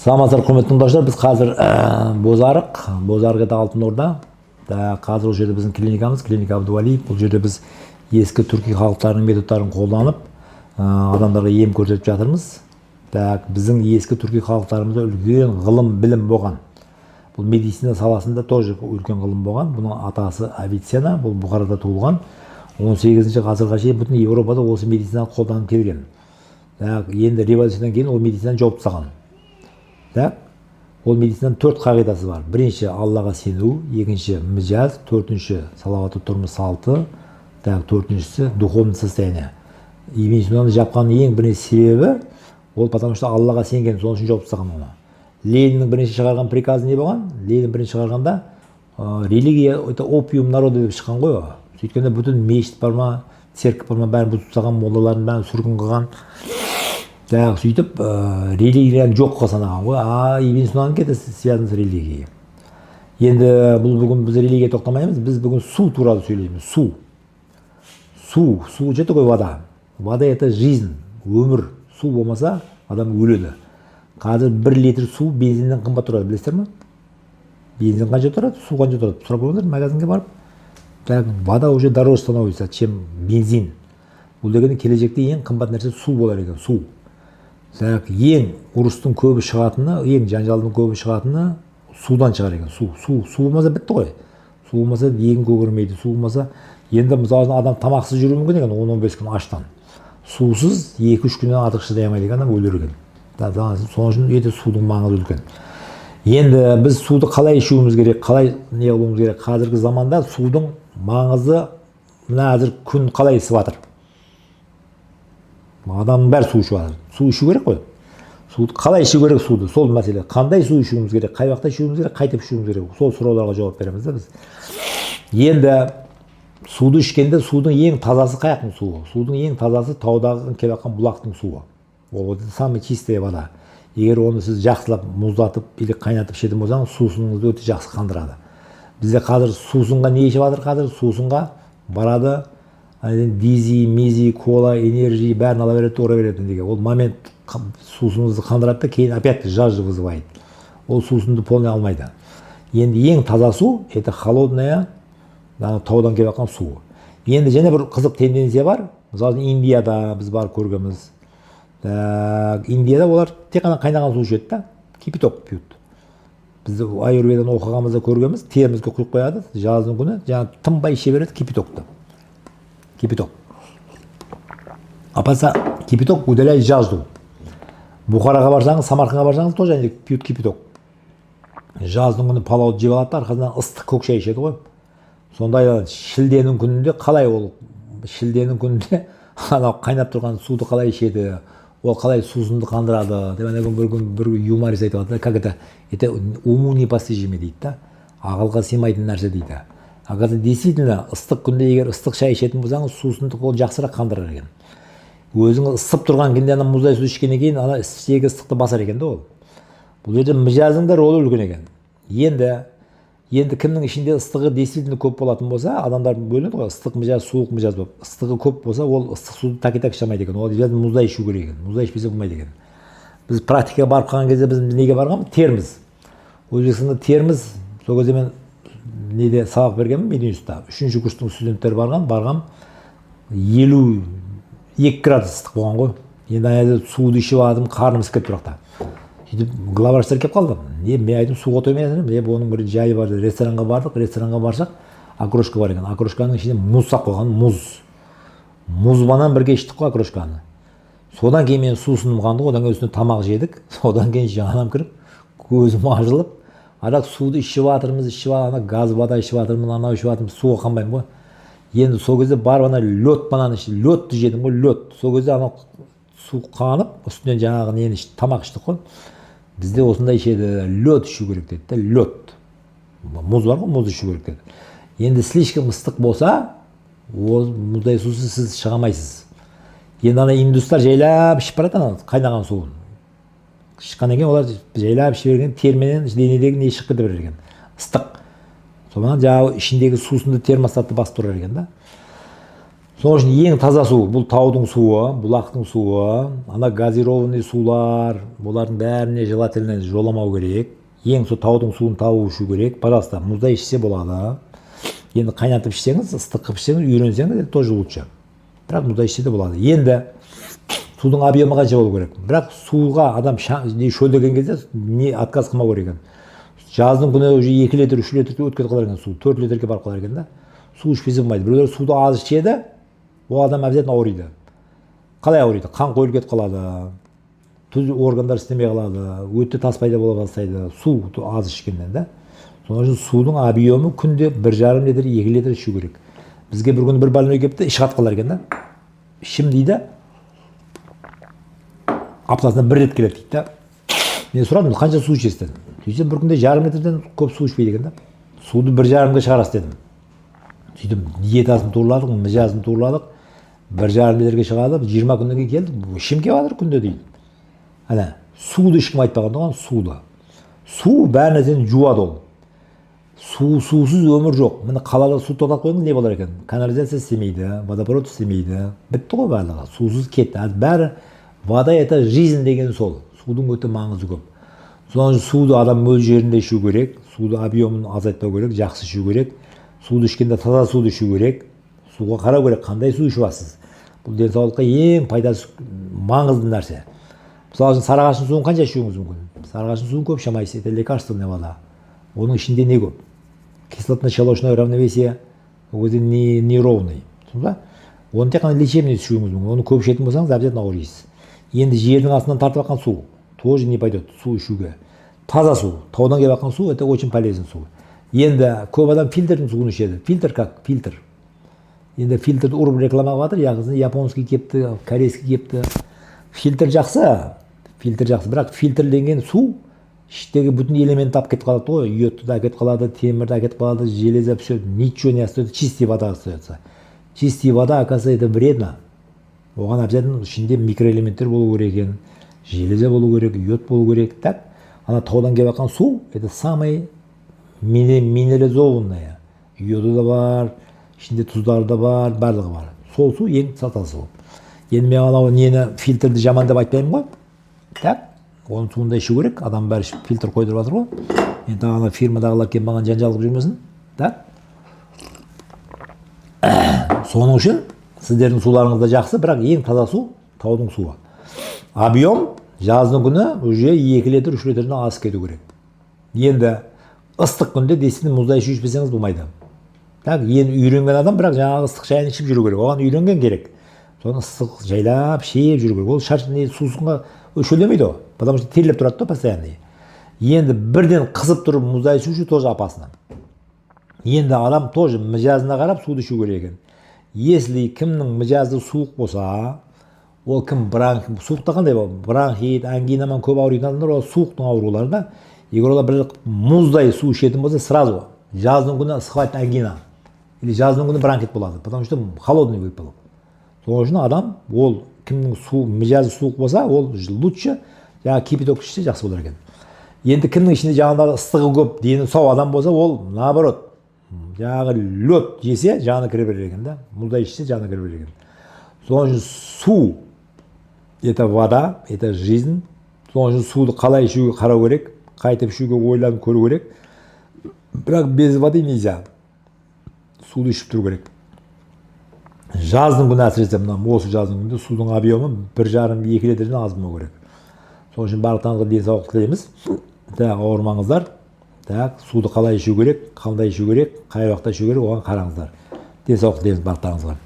Саламатсыздар, құрметті тыңдаушылар. Біз қазір Бозарық еді Алтын Орда. Қазір ол жерде біздің клиникамыз, клиника Абдуалиев. Бұл жерде біз ескі түркі халықтарының методтарын қолданып, адамдарға ем көрсетіп жатырмыз. Біздің ескі түркі халықтарымызда үлкен ғылым, білім болған. Бұл медицина саласында тоже үлкен ғылым болған. Бұның атасы Авиценна, бұл Бұхарада туылған. 18-ші ғасырға шейін бүтін Еуропада осы медицинаны қолданып келген. Енді революциядан кейін ол медицинаны жауып тастаған. Ол медицинаның 4 қағидасы бар. Бірінші Аллаға сену, екінші мижаз, төртінші салауатты тұрмыс салты, төртіншісі духовное состояние. Медицинаны жапқанның ең бірінші себебі ол потому что Аллаға сенген, соның үшін жауып тастаған оны. Лениннің бірінші шығарған приказы не болған? Ленин бірінші шығарғанда религия это опиум народа деп шыққан ғой. Сөйткенде бүтін мешіт бар ма, церковь бар ма, бәрін бұзып тастаған, молдалардың бәрін сүргін қылған. Сөйтіп религияны жоққа санаған ғой. Ибн Синаның кетесі связан с религией. Енді бүгін біз религия тоқтамаймыз, біз бүгін су туралы сөйлейміз. Су жеті ғой вода. Вода это жизнь, өмір. Су болмаса адам өледі. Қазір 1 литр су бензиннен қымбат тұрады, білесіздер ме? Бензин қанша тұрады, су қанша тұрады? Сұрап көріңіздер магазинге барып. Вода уже дороже становится, чем бензин. Бұл дегенде келешекте ең қымбат нәрсе су болар екен, су. Ең ұрыстың көбі шығатыны, ең жанжалдың көбі шығатыны судан шығар екен. Су болмаса бітті ғой. Су болмаса егін көгермейді. Су болмаса енді мысалы адам тамақсыз жүруі мүмкін екен 10-15 күн аштан. Сусыз 2-3 күннен артық шыдай алмайды екен, адам өлер екен. Соның үшін өте судың маңызы үлкен. Енді біз суды қалай ішуіміз керек, қалай не қылуымыз керек? Қазіргі заманда судың маңызы мына әзір күн қалай ысып жатыр. Адамның бәрі су ішіп жатыр. Су ішу керек қой. Суды қалай ішу керек суды? Сол мәселе. Қандай су ішуіміз керек? Қай уақытта ішуіміз керек? Қайтып ішуіміз керек? Сол сұрауларға жауап береміз да біз. Енді суды ішкенде судың ең тазасы қаяқтың суы? Судың ең тазасы таудағы келіп жатқан бұлақтың суы. Ол самый чистая вода. Егер оны сіз жақсылап мұздатып или қайнатып ішетін болсаңыз, сусыныңызды өте жақсы қандырады. Бізде қазір сусынға не ішіп жатыр? Қазір сусынға барады дизи, мизи, кола, энержи бәрін ала береді, ұра береді деген. Ол момент сусыныңызды қандырады да кейін опять жажды вызывает. Ол сусынды полный алмайды. Енді ең таза су это холодная, таудан келіп жатқан су. Енді және бір қызық тенденция бар. Мысалы Индияда біз барып көргенбіз. Индияда олар тек қана қайнаған су ішеді да, кипяток пьют. Біз аюрведадан оқығанымызда көргенбіз, терімізге құйып қояды, жаздың күні жаңа тынбай іше береді кипятокты. Кипяток. Апаса кипяток удаляет жажду. Бухараға барсаңыз, Самарқанға барсаңыз, тоже они пьют кипяток. Жаздың күні палауды жеп алады, арқасынан ыстық көк шай ішеді ғой. Сондай шілденің күнінде қалай ол? Шілденің күнінде анау қайнап тұрған суды қалай ішеді? Ол қалай сусынды қандырады? Бір күн бір юморист айтып жатыр, как это уму непостижимо дейді да. Ақылға сыймайтын нәрсе дейді. Оказывается, действительно, ыстық күнде егер ыстық шай ішетін болсаңыз, сусынды ол жақсырақ қандырар екен. Өзіңіз ысып тұрған кезде ана мұздай су ішкеннен кейін ана іштегі ыстықты басар екен да ол. Бұл жерде мижаздың да рөлі үлкен екен. Енді кімнің ішінде ыстығы действительно көп болатын болса, адамдар бөлінеді ғой, ыстық мижаз, суық мижаз болып. Ыстығы көп болса, ол ыстық суды так ішемейді екен. Ол жерде мұздай ішу керек екен. Мұздай ішпесе болмайды екен. Біз практикаға барып қалған кезде біз неге барғанбыз? Терміз. Өзбекстанда терміз, сол кезде мен неде сабақ бергенмін Мединститутта. 3-ші курстың студенттері барғам 52 градус ыстық болған ғой. Енді ана суды ішіп алдым, қарным ісіп тұрақта. Сөйтіп главврачтар келіп қалды. Мен айттым суға тоймайсың, оның бір жайы бар. Ресторанға бардық, ресторанға барсақ, окрошка бар екен. Окрошканың ішінде мұз сақ қойған, мұз. Мұзбанан бірге іштік қой окрошканы. Содан кейін мен сусыным қанды, одан кейін үстіне тамақ жедік. Содан кейін жанам кіріп, көзім ажылып, арақ суды ішіп жатырмыз, газ вода ішіп жатырмыз, анау ішіп жатырмыз, суға қанбаймын ғой. Енді сол кезде барып ана лед банан ішіп, ледті жедім ғой, лед. Сол кезде анау су қанып, үстінен жаңағы нені тамақ іштік қой. Бізде осындай ішеді, лед ішу керек деді, лед. Мұз бар ғой, мұз ішу керек деді. Енді слишком ыстық болса, мұздай сусыз сіз шығамайсыз. Енді ана индустар жайлап ішіп барады ана қайнаған суын. Шыққаннан кейін олар жайлап ішіп берген, терменен денедегі не шығып кете берген. Ыстық. Содан жаңағы ішіндегі сусынды термостатты басып тұрар екен да. Соның үшін ең таза су бұл таудың суы, бұлақтың суы, ана газированный сулар, бұлардың бәріне желательно жоламау керек. Ең сол таудың суын тауып ішу керек. Пожалуйста, мұзда ішсе болады. Енді қайнатып ішсеңіз, ыстық қылып ішсеңіз, үйренсеңіз, это тоже лучше. Бірақ мұзда ішсе де болады. Енді судың объемы қанша болу керек? Бірақ суға адам шөлдеген кезде не отказ қылмау керек екен. Жаздың күні уже 2 литр, 3 литр өтіп кетіп қалар екен су, 4 литрге барып қалар екен да. Су ішпесе болмайды. Біреулер суды аз ішеді, ол адам обязательно ауырайды. Қалай ауырайды? Қан қойылып кетіп қалады, түз органдар істемей қалады, өтте тас пайда бола бастайды, су аз ішкеннен да. Соның үшін судың объемы күнде 1,5 литр, 2 литр ішу керек. Бізге бір күні бір больной келіпті, іші қатып қалар екен да. Ішім дейді, аптасына 1 рет келеді дейді да. Мен сұрадым, қанша су ішесіз? Сөйтсем бір күнде 1,5 литрден көп су ішпейді екен да. Суды 1,5-ге шығарасыз дедім. Сөйтіп диетасын турладық, мижасын турладық, 1,5 литрге шығады, 20 күннен кейін келді, ішім келіп жатыр күнде дейді. Ана, суды ешкім айтпаған оған, суды. Су бәр нәрсені жуады ол. Сусыз өмір жоқ. Міне қалада су тоқтатып қойыңыз, не болар екен? Канализация істемейді, водопровод істемейді. Бітті ғой барлығы. Сусыз кетті. Бәрі вода это жизнь деген сол. Судың өте маңызы көп. Соның суды адам мөлшерінде ішу керек, суды объемын азайтпау керек, жақсы ішу керек. Суды ішкенде таза суды ішу керек. Суға қарау керек, қандай су ішіп жатсыз. Бұл денсаулыққа ең пайдасы маңызды нәрсе. Мысалы үшін сарыағаштың суын қанша ішуіңіз мүмкін? Сарыағаштың суын көп ішемайсыз, это лекарственная вода. Оның ішінде не көп? Кислотно-щелочное равновесие өзі неровный. Оны тек қана лечебный ішуіңіз мүмкін. Оны көп ішетін болсаңыз, обязательно ауырасыз. Енді жердің астынан тартып алған су тоже не пойдет су ішуге. Таза су, таудан келіп алған су, это очень полезный су. Енді көп адам фильтрдің суын ішеді. Фильтр как? Фильтр. Енді фильтрді ұрып рекламаға жатыр, яғни японский кепті, корейский кепті. Фильтр жақсы, бірақ фильтрленген су іштегі бүтін элемент алып кетіп қалады ғой, йодты да кетіп қалады, темірді кетіп қалады, железо, все, ничего не остается, чистая вода остается. Чистая вода, оказывается, это вредно. Оған обязательно ішінде микроэлементтер болу керек екен, железо болу керек, йод болу керек. Так, ана таудан келіп жатқан су, это самый минерализованная. Йоды да бар, ішінде тұздары да бар, барлығы бар. Сол су ең тазасы ол. Енді мен анау нені фильтрді жаман деп айтпаймын ғой. Так, оның суында ішу керек, адам бәрі фильтр қойдырып жатыр ғой. Енді ана фирмадағылар келіп маған жанжал қылып жүрмесін. Так. Соның үшін сіздердің суларыңыз да жақсы, бірақ ең таза су таудың суы. Объем жаздың күні уже 2 литр, 3 литрден асып кету керек. Енді ыстық күнде десін мұзда ішпесеңіз болмайды. Так, енді үйренген адам, бірақ жаңағы ыстық шайын ішіп жүру керек. Оған үйренген керек. Соны ыстық жайлап, шеп жүру керек. Ол сусынға шөлдемейді ғой, потому что терлеп тұрады да постоянно. Енді бірден қызып тұрып мұзда ішу тоже опасно. Енді адам тоже мижазына қарап суды ішу керек екен. Если кімнің мижазы суық болса, ол кім суықта қандай бол? Бронхит, ангинамен көп ауыратын адамдар, ол суықтың аурулары да. Егер олар бір мұздай су ішетін болса, сразу жаздың күні схватит ангина. Или жаздың күні бронхит болады, потому что холодный выпил. Соның үшін адам, ол кімнің мижазы суық болса, ол лучше жаңағы кипяток ішсе жақсы болар екен. Енді кімнің ішінде жаңағы ыстығы көп, дені сау адам болса, ол наоборот, жаңағы лед жесе, жаны кіре берер екен да. Мұздай ішсе, жаны кіре берер екен. Соның үшін су, это вода, это жизнь. Соның үшін суды қалай ішуге қарау керек, қайтып ішуге ойланып көру керек. Бірақ без воды нельзя. Суды ішіп тұру керек. Жаздың күні әсіресе осы жаздың күнде судың объемы 1,5-2 литрден аз болмау керек. Соның үшін барлықтарыңызға денсаулық тілейміз. Ауырмаңыздар. Суды қалай ішу керек, қандай ішу керек, қай уақытта ішу керек, оған қараңыздар. Денсаулық тілейміз барлықтарыңызға.